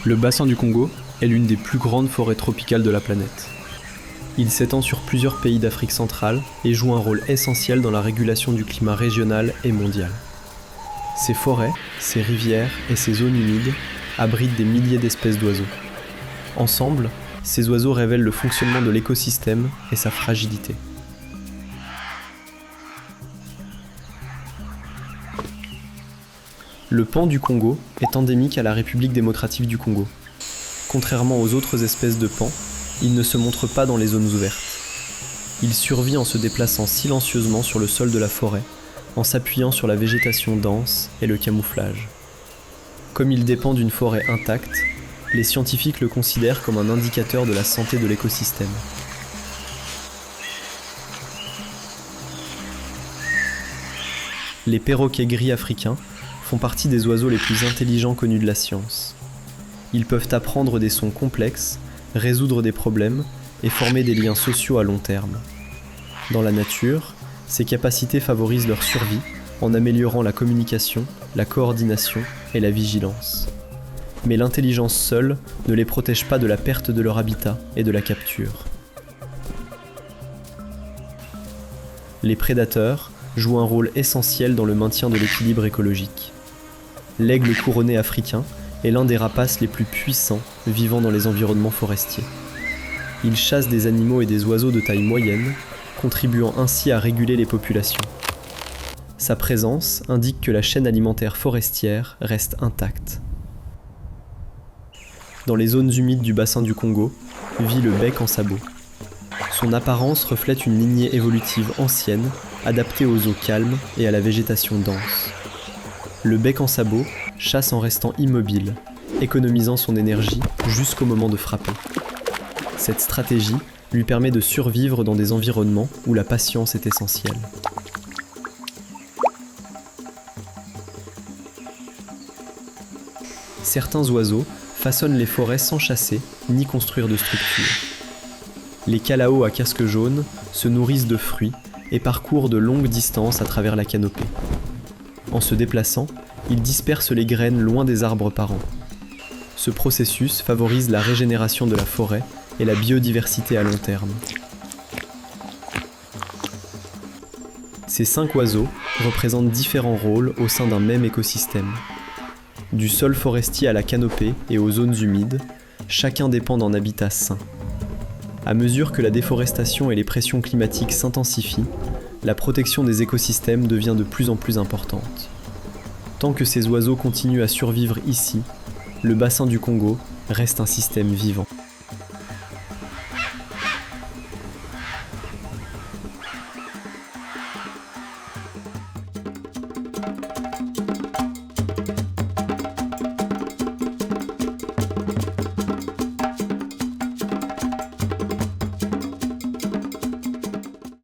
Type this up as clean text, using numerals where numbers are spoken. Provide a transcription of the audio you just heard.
Le bassin du Congo est l'une des plus grandes forêts tropicales de la planète. Il s'étend sur plusieurs pays d'Afrique centrale et joue un rôle essentiel dans la régulation du climat régional et mondial. Ces forêts, ces rivières et ces zones humides abritent des milliers d'espèces d'oiseaux. Ensemble, ces oiseaux révèlent le fonctionnement de l'écosystème et sa fragilité. Le paon du Congo est endémique à la République démocratique du Congo. Contrairement aux autres espèces de paons, il ne se montre pas dans les zones ouvertes. Il survit en se déplaçant silencieusement sur le sol de la forêt, en s'appuyant sur la végétation dense et le camouflage. Comme il dépend d'une forêt intacte, les scientifiques le considèrent comme un indicateur de la santé de l'écosystème. Les perroquets gris africains font partie des oiseaux les plus intelligents connus de la science. Ils peuvent apprendre des sons complexes, résoudre des problèmes et former des liens sociaux à long terme. Dans la nature, ces capacités favorisent leur survie en améliorant la communication, la coordination et la vigilance. Mais l'intelligence seule ne les protège pas de la perte de leur habitat et de la capture. Les prédateurs jouent un rôle essentiel dans le maintien de l'équilibre écologique. L'aigle couronné africain est l'un des rapaces les plus puissants vivant dans les environnements forestiers. Il chasse des animaux et des oiseaux de taille moyenne, contribuant ainsi à réguler les populations. Sa présence indique que la chaîne alimentaire forestière reste intacte. Dans les zones humides du bassin du Congo, vit le bec en sabot. Son apparence reflète une lignée évolutive ancienne, adaptée aux eaux calmes et à la végétation dense. Le bec en sabot chasse en restant immobile, économisant son énergie jusqu'au moment de frapper. Cette stratégie lui permet de survivre dans des environnements où la patience est essentielle. Certains oiseaux façonnent les forêts sans chasser ni construire de structures. Les calaos à casque jaune se nourrissent de fruits et parcourent de longues distances à travers la canopée. En se déplaçant, ils dispersent les graines loin des arbres parents. Ce processus favorise la régénération de la forêt et la biodiversité à long terme. Ces 5 oiseaux représentent différents rôles au sein d'un même écosystème. Du sol forestier à la canopée et aux zones humides, chacun dépend d'un habitat sain. À mesure que la déforestation et les pressions climatiques s'intensifient, la protection des écosystèmes devient de plus en plus importante. Tant que ces oiseaux continuent à survivre ici, le bassin du Congo reste un système vivant.